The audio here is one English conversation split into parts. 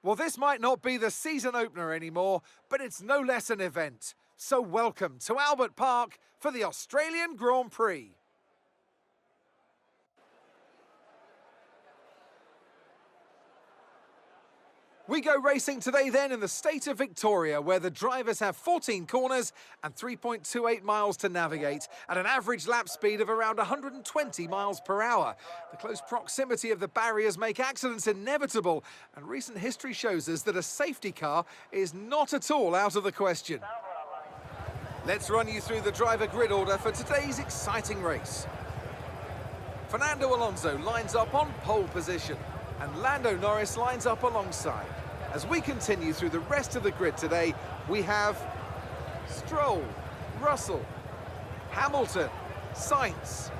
Well, this might not be the season opener anymore, but it's no less an event. So welcome to Albert Park for the Australian Grand Prix. We go racing today then in the state of Victoria, where the drivers have 14 corners and 3.28 miles to navigate at an average lap speed of around 120 miles per hour. The close proximity of the barriers make accidents inevitable, and recent history shows us that a safety car is not at all out of the question. Let's run you through the driver grid order for today's exciting race. Fernando Alonso lines up on pole position, and Lando Norris lines up alongside. As we continue through the rest of the grid today, we have Stroll, Russell, Hamilton, Sainz,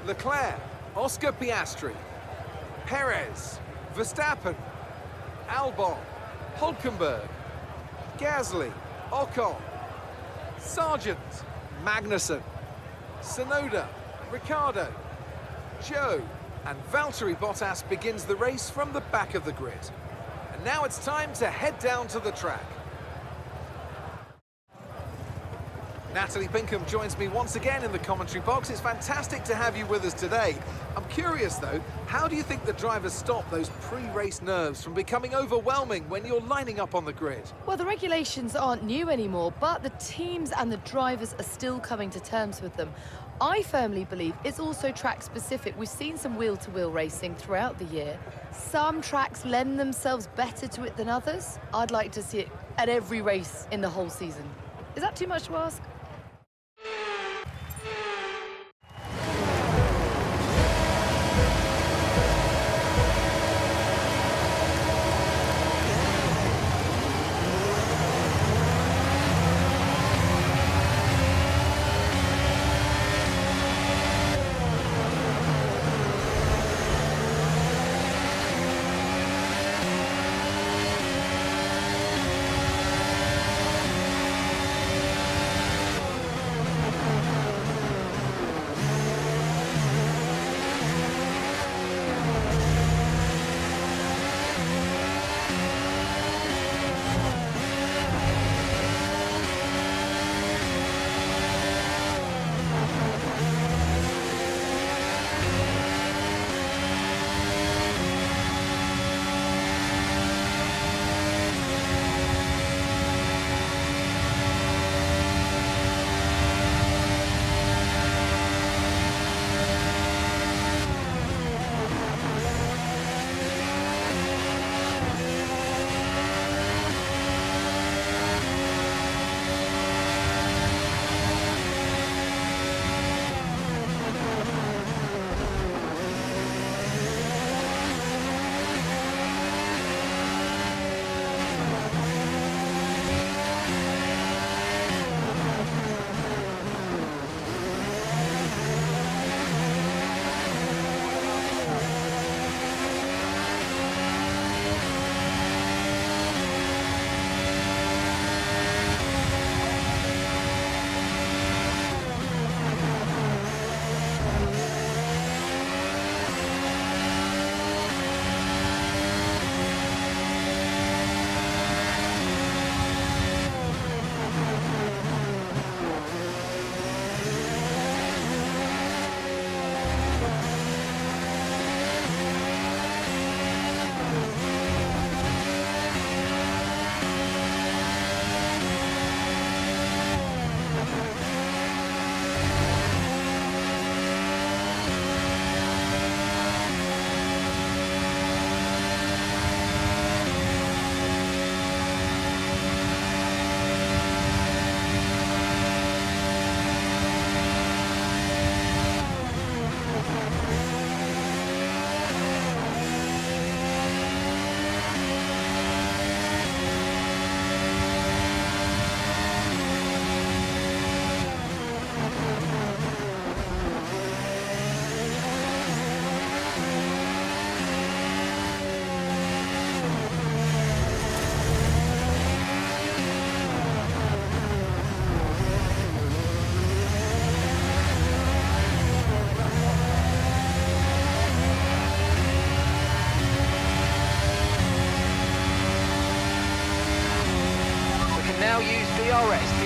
Leclerc, Oscar Piastri, Perez, Verstappen, Albon, Hulkenberg, Gasly, Ocon, Sargent, Magnussen, Tsunoda, Ricciardo, Joe, and Valtteri Bottas begins the race from the back of the grid. And now it's time to head down to the track. Natalie Pinkham joins me once again in the commentary box. It's fantastic to have you with us today. I'm curious though, how do you think the drivers stop those pre-race nerves from becoming overwhelming when you're lining up on the grid? Well, the regulations aren't new anymore, but the teams and the drivers are still coming to terms with them. I firmly believe it's also track-specific. We've seen some wheel-to-wheel racing throughout the year. Some tracks lend themselves better to it than others. I'd like to see it at every race in the whole season. Is that too much to ask?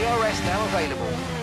DRS now available.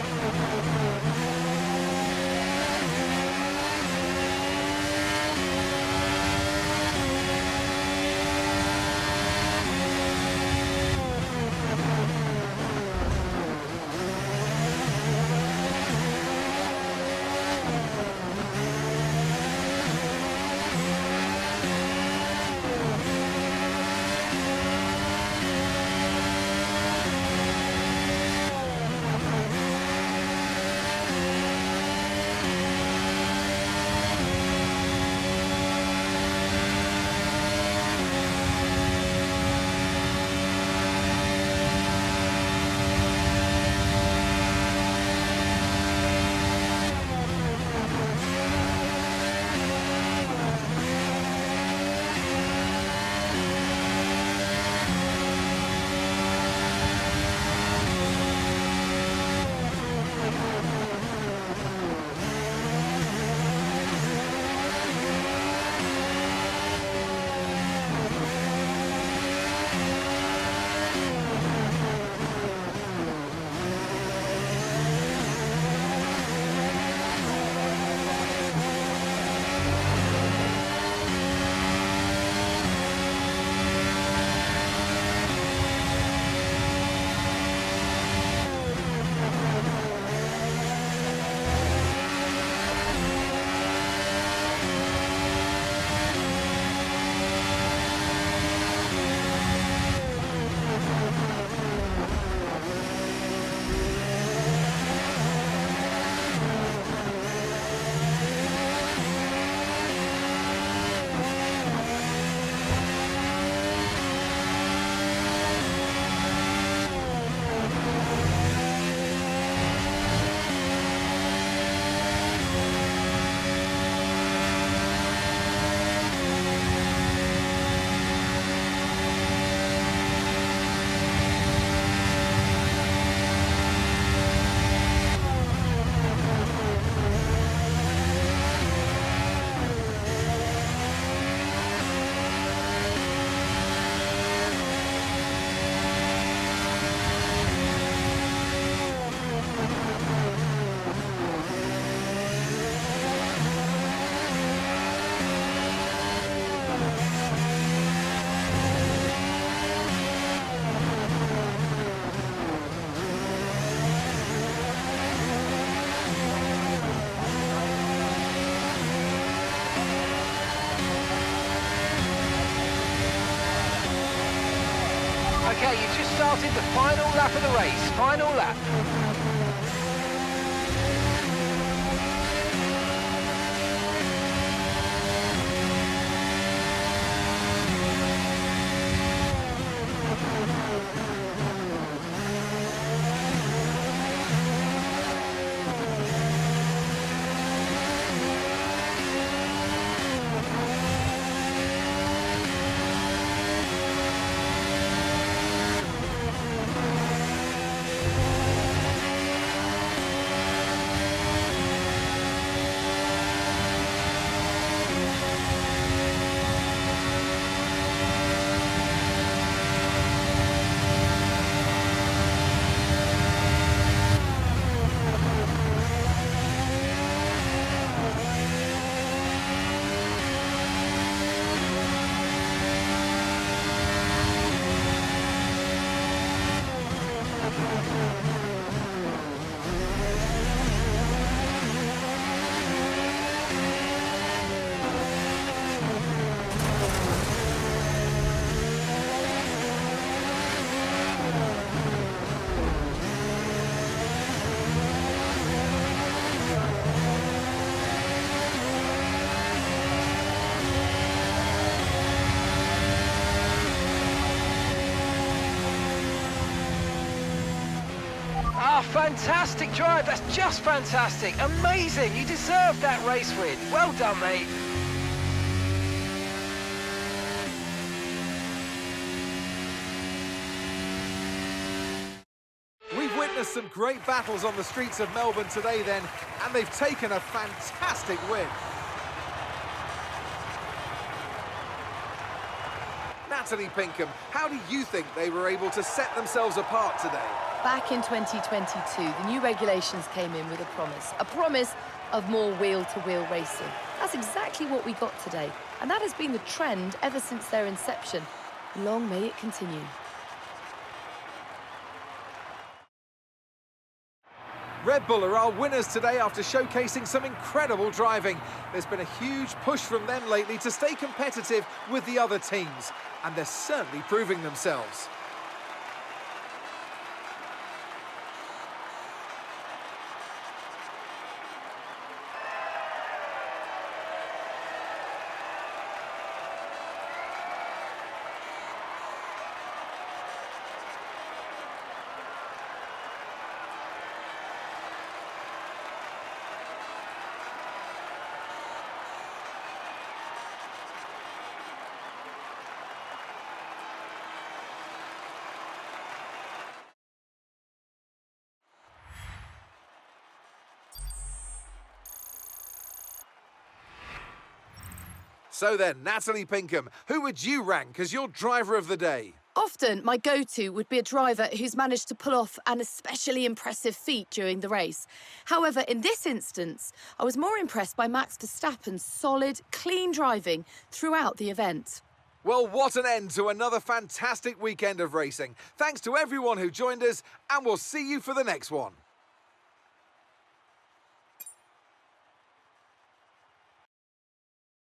Okay, you've just started the final lap of the race. Final lap. Ah, fantastic drive. That's just fantastic. Amazing. You deserved that race win. Well done, mate. We've witnessed some great battles on the streets of Melbourne today then, and they've taken a fantastic win. Natalie Pinkham, how do you think they were able to set themselves apart today? Back in 2022, the new regulations came in with a promise of more wheel-to-wheel racing. That's exactly what we got today, and that has been the trend ever since their inception. Long may it continue. Red Bull are our winners today after showcasing some incredible driving. There's been a huge push from them lately to stay competitive with the other teams, and they're certainly proving themselves. So then, Natalie Pinkham, who would you rank as your driver of the day? Often, my go-to would be a driver who's managed to pull off an especially impressive feat during the race. However, in this instance, I was more impressed by Max Verstappen's solid, clean driving throughout the event. Well, what an end to another fantastic weekend of racing. Thanks to everyone who joined us, and we'll see you for the next one.